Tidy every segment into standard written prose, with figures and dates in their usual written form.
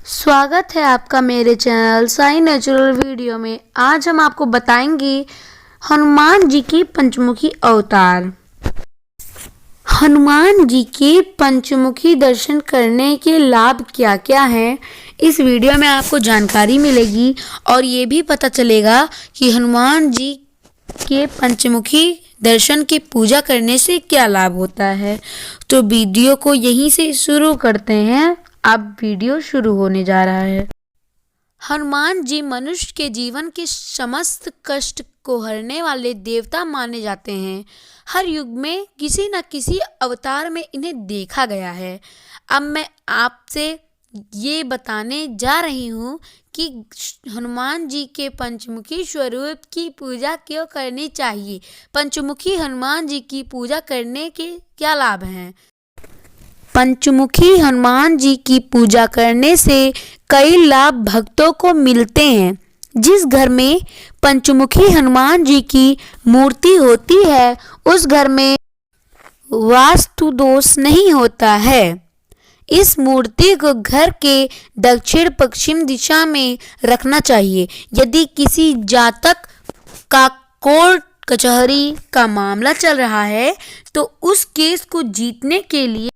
स्वागत है आपका मेरे चैनल साई नेचुरल वीडियो में। आज हम आपको बताएंगे हनुमान जी की पंचमुखी अवतार। हनुमान जी के पंचमुखी दर्शन करने के लाभ क्या क्या हैं, इस वीडियो में आपको जानकारी मिलेगी और ये भी पता चलेगा कि हनुमान जी के पंचमुखी दर्शन की पूजा करने से क्या लाभ होता है। तो वीडियो को यहीं से शुरू करते हैं। अब वीडियो शुरू होने जा रहा है। हनुमान जी मनुष्य के जीवन के समस्त कष्ट को हरने वाले देवता माने जाते हैं। हर युग में किसी न किसी अवतार में इन्हें देखा गया है। अब मैं आपसे ये बताने जा रही हूँ कि हनुमान जी के पंचमुखी स्वरूप की पूजा क्यों करनी चाहिए। पंचमुखी हनुमान जी की पूजा करने के क्या लाभ हैं। पंचमुखी हनुमान जी की पूजा करने से कई लाभ भक्तों को मिलते हैं। जिस घर में पंचमुखी हनुमान जी की मूर्ति होती है उस घर में वास्तु दोष नहीं होता है। इस मूर्ति को घर के दक्षिण पश्चिम दिशा में रखना चाहिए। यदि किसी जातक का कोर्ट कचहरी का मामला चल रहा है तो उस केस को जीतने के लिए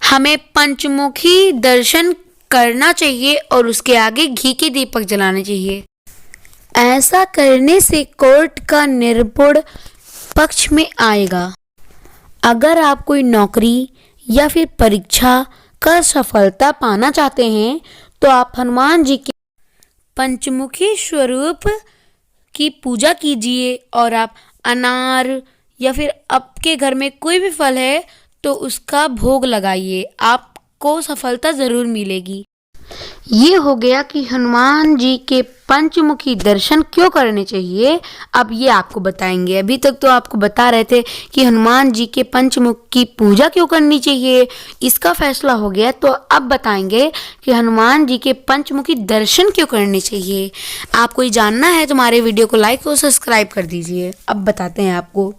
हमें पंचमुखी दर्शन करना चाहिए और उसके आगे घी के दीपक जलाने चाहिए। ऐसा करने से कोर्ट का निर्भुण पक्ष में आएगा। अगर आप कोई नौकरी या फिर परीक्षा कर सफलता पाना चाहते हैं तो आप हनुमान जी के पंचमुखी स्वरूप की पूजा कीजिए और आप अनार या फिर आपके घर में कोई भी फल है तो उसका भोग लगाइए, आपको सफलता ज़रूर मिलेगी। ये हो गया कि हनुमान जी के पंचमुखी दर्शन क्यों करने चाहिए। अब ये आपको बताएंगे। अभी तक तो आपको बता रहे थे कि हनुमान जी के पंचमुख की पूजा क्यों करनी चाहिए, इसका फैसला हो गया। तो अब बताएंगे कि हनुमान जी के पंचमुखी दर्शन क्यों करने चाहिए। आपको ये जानना है तो हमारे वीडियो को लाइक और सब्सक्राइब कर दीजिए। अब बताते हैं आपको।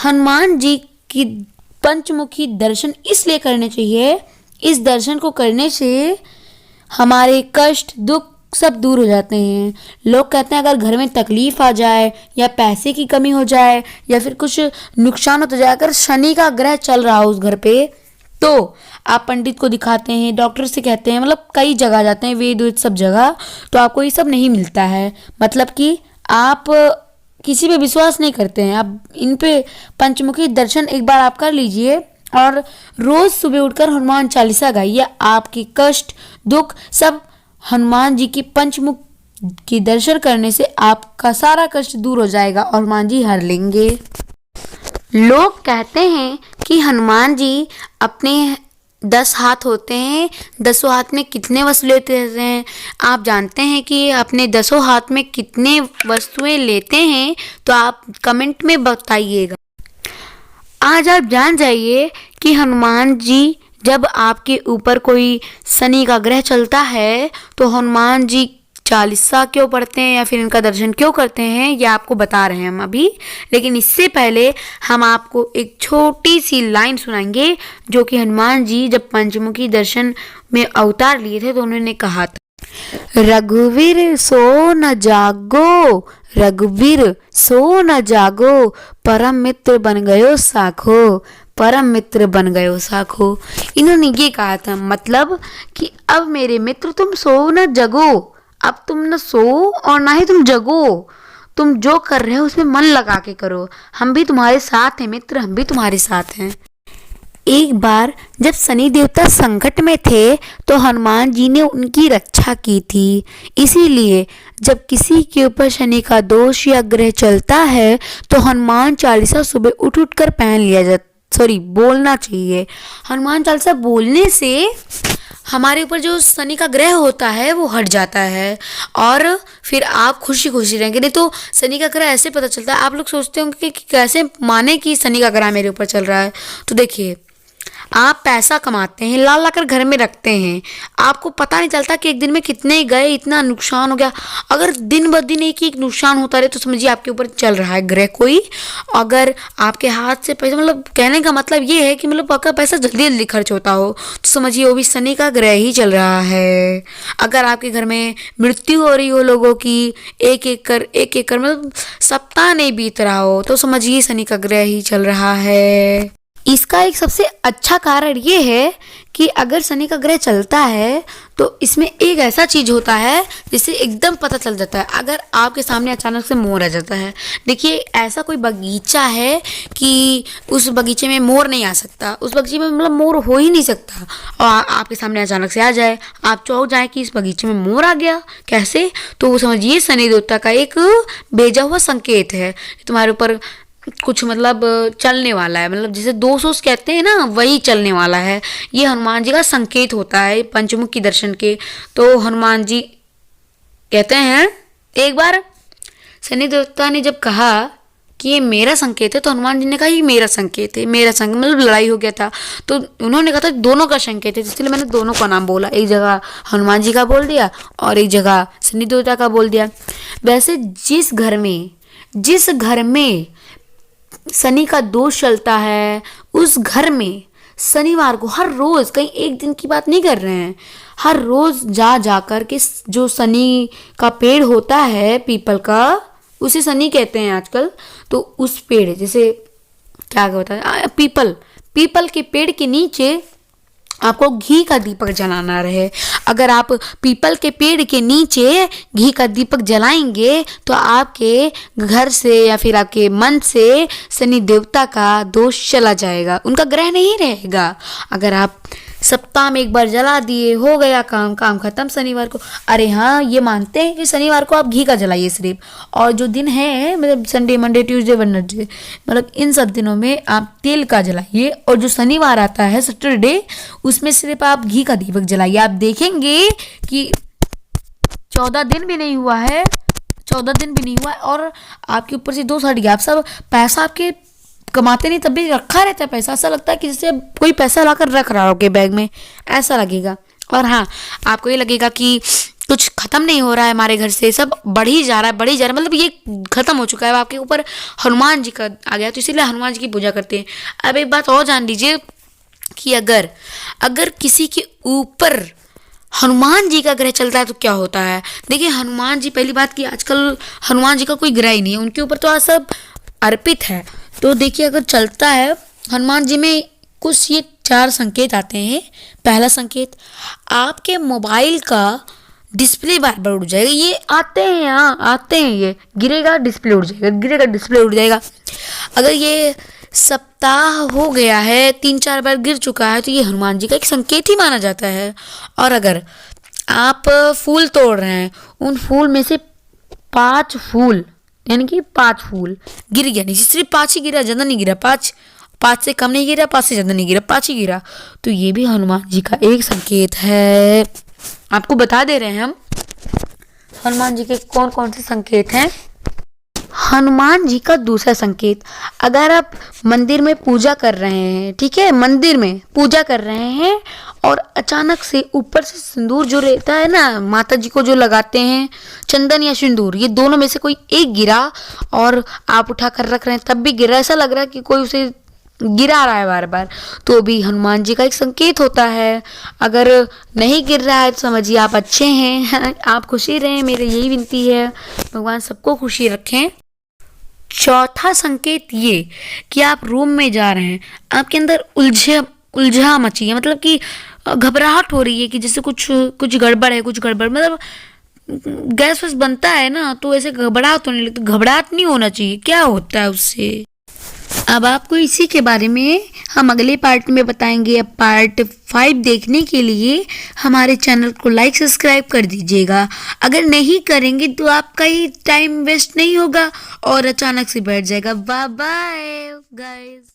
हनुमान जी की पंचमुखी दर्शन इसलिए करने चाहिए, इस दर्शन को करने से हमारे कष्ट दुख सब दूर हो जाते हैं। लोग कहते हैं अगर घर में तकलीफ आ जाए या पैसे की कमी हो जाए या फिर कुछ नुकसान हो जाए, अगर शनि का ग्रह चल रहा हो उस घर पे, तो आप पंडित को दिखाते हैं, डॉक्टर से कहते हैं, मतलब कई जगह जाते हैं, वेद सब जगह, तो आपको ये सब नहीं मिलता है। मतलब कि आप किसी पे विश्वास नहीं करते हैं। आप इन पे पंचमुखी दर्शन एक बार आप कर लीजिए और रोज सुबह उठकर हनुमान चालीसा गाइए। आपके कष्ट दुख सब हनुमान जी की पंचमुख की दर्शन करने से आपका सारा कष्ट दूर हो जाएगा और हनुमान जी हर लेंगे। लोग कहते हैं कि हनुमान जी अपने 10 हाथ होते हैं, 10 हाथ में कितने वस्तु लेते हैं। आप जानते हैं कि अपने 10 हाथ में कितने वस्तुएं लेते हैं, तो आप कमेंट में बताइएगा। आज आप जान जाइए कि हनुमान जी जब आपके ऊपर कोई शनि का ग्रह चलता है तो हनुमान जी चालीसा क्यों पढ़ते हैं या फिर इनका दर्शन क्यों करते हैं, ये आपको बता रहे हैं हम अभी। लेकिन इससे पहले हम आपको एक छोटी सी लाइन सुनाएंगे जो कि हनुमान जी जब पंचमुखी दर्शन में अवतार लिए थे तो उन्होंने कहा था। रघुवीर सो न जागो, रघुवीर सो न जागो, परम मित्र बन गयो साखो, परम मित्र बन गयो साखो। इन्होंने ये कहा था, मतलब कि अब मेरे मित्र तुम सो न जगो, अब तुम न सो और ना ही तुम जगो, तुम जो कर रहे हो उसमें मन लगा के करो, हम भी तुम्हारे साथ हैं मित्र, हम भी तुम्हारे साथ हैं। एक बार जब शनि देवता संकट में थे तो हनुमान जी ने उनकी रक्षा की थी। इसीलिए जब किसी के ऊपर शनि का दोष या ग्रह चलता है तो हनुमान चालीसा सुबह उठ कर पहन लिया बोलना चाहिए। हनुमान चालीसा बोलने से हमारे ऊपर जो शनि का ग्रह होता है वो हट जाता है और फिर आप खुशी खुशी रहेंगे। नहीं तो शनि का ग्रह ऐसे पता चलता है, आप लोग सोचते होंगे कि कैसे माने कि शनि का ग्रह मेरे ऊपर चल रहा है। तो देखिए, आप पैसा कमाते हैं, ला ला कर घर में रखते हैं, आपको पता नहीं चलता कि एक दिन में कितने गए, इतना नुकसान हो गया। अगर दिन ब दिन एक एक नुकसान होता रहे तो समझिए आपके ऊपर चल रहा है ग्रह कोई। अगर आपके हाथ से पैसा, मतलब कहने का मतलब ये है कि मतलब आपका पैसा जल्दी जल्दी खर्च होता हो तो समझिए वो भी शनि का ग्रह ही चल रहा है। अगर आपके घर में मृत्यु हो रही हो लोगों की, एक एक कर मतलब सप्ताह नहीं बीत रहा हो तो समझिए शनि का ग्रह ही चल रहा है। इसका एक सबसे अच्छा कारण ये है कि अगर शनि का ग्रह चलता है तो इसमें एक ऐसा चीज होता है जिससे एकदम पता चल जाता है। अगर आपके सामने अचानक से मोर आ जाता है, देखिए ऐसा कोई बगीचा है कि उस बगीचे में मोर नहीं आ सकता, उस बगीचे में मतलब मोर हो ही नहीं सकता, और आपके सामने अचानक से आ जाए, आप चौंक जाए कि इस बगीचे में मोर आ गया कैसे, तो वो समझिए शनि देवता का एक भेजा हुआ संकेत है, तुम्हारे ऊपर कुछ मतलब चलने वाला है, मतलब जैसे दोष ओस कहते हैं ना, वही चलने वाला है। ये हनुमान जी का संकेत होता है पंचमुखी दर्शन के। तो हनुमान जी कहते हैं, एक बार शनि देवता ने जब कहा कि ये मेरा संकेत है तो हनुमान जी ने कहा ये मेरा संकेत है, मेरा संकेत, मतलब लड़ाई हो गया था तो उन्होंने कहा था दोनों का संकेत है, इसलिए मैंने दोनों का नाम बोला, एक जगह हनुमान जी का बोल दिया और एक जगह शनि देवता का बोल दिया। वैसे जिस घर में शनि का दोष चलता है उस घर में शनिवार को हर रोज, कहीं एक दिन की बात नहीं कर रहे हैं, हर रोज जा कर के जो शनि का पेड़ होता है पीपल का, उसे शनि कहते हैं आजकल, तो उस पेड़ जैसे क्या होता है पीपल के पेड़ के नीचे आपको घी का दीपक जलाना रहे। अगर आप पीपल के पेड़ के नीचे घी का दीपक जलाएंगे तो आपके घर से या फिर आपके मन से शनि देवता का दोष चला जाएगा, उनका ग्रह नहीं रहेगा। अगर आप सप्ताह में एक बार जला दिए, हो गया काम खत्म शनिवार को। अरे हाँ, ये मानते हैं कि शनिवार को आप घी का जलाइए सिर्फ, और जो दिन है मतलब संडे मंडे ट्यूसडे वेडनेसडे, मतलब इन सब दिनों में आप तेल का जलाइए, और जो शनिवार आता है सैटरडे, उसमें सिर्फ आप घी का दीपक जलाइए। आप देखेंगे कि 14 दिन भी नहीं हुआ है, 14 दिन भी नहीं हुआ है और आपके ऊपर से दोष हट गया। आप सब पैसा आपके कमाते नहीं तब भी रखा रहता है पैसा, ऐसा लगता है कि जैसे कोई पैसा लाकर रख रहा हो के बैग में, ऐसा लगेगा। और हाँ, आपको ये लगेगा कि कुछ खत्म नहीं हो रहा है हमारे घर से, सब बढ़ ही जा रहा है, मतलब ये खत्म हो चुका है, आपके ऊपर हनुमान जी का आ गया, तो इसीलिए हनुमान जी की पूजा करते हैं। अब एक बात और जान लीजिए कि अगर किसी के ऊपर हनुमान जी का ग्रह चलता है तो क्या होता है। देखिए हनुमान जी, पहली बात कि आजकल हनुमान जी का कोई ग्रह ही नहीं है, उनके ऊपर तो आज सब अर्पित है। तो देखिए अगर चलता है हनुमान जी में कुछ ये 4 संकेत आते हैं। पहला संकेत, आपके मोबाइल का डिस्प्ले बार बार उड़ जाएगा, ये आते हैं ये गिरेगा डिस्प्ले उड़ जाएगा। अगर ये सप्ताह हो गया है 3-4 बार गिर चुका है तो ये हनुमान जी का एक संकेत ही माना जाता है। और अगर आप फूल तोड़ रहे हैं, उन फूल में से 5 फूल यानी कि 5 फूल गिर गया, नहीं सिर्फ 5 ही गिरा, ज़्यादा नहीं गिरा, 5 से कम नहीं गिरा, 5 से ज़्यादा नहीं गिरा, 5 ही गिरा, तो ये भी हनुमान जी का एक संकेत है। आपको बता दे रहे हैं हम हनुमान जी के कौन कौन से संकेत हैं। हनुमान जी का दूसरा संकेत, अगर आप मंदिर में पूजा कर रहे हैं, ठीक है, मंदिर में पूजा कर रहे हैं और अचानक से ऊपर से सिंदूर जो रहता है ना, माता जी को जो लगाते हैं, चंदन या सिंदूर, ये दोनों में से कोई एक गिरा और आप उठा कर रख रहे हैं तब भी गिरा, ऐसा लग रहा है कि कोई उसे गिरा रहा है बार बार, तो भी हनुमान जी का एक संकेत होता है। अगर नहीं गिर रहा है तो समझिए आप अच्छे हैं, आप खुशी रहें, मेरी यही विनती है, भगवान सबको खुशी रखें। चौथा संकेत ये कि आप रूम में जा रहे हैं, आपके अंदर उलझा मची है, मतलब कि घबराहट हो रही है कि जैसे कुछ गड़बड़ है, मतलब गैस वैस बनता है ना तो ऐसे घबराहट होने लगती, घबराहट नहीं होना चाहिए, क्या होता है उससे। अब आपको इसी के बारे में हम अगले पार्ट में बताएंगे। अब पार्ट 5 देखने के लिए हमारे चैनल को लाइक सब्सक्राइब कर दीजिएगा। अगर नहीं करेंगे तो आपका ही टाइम वेस्ट नहीं होगा और अचानक से बैठ जाएगा। Bye bye guys.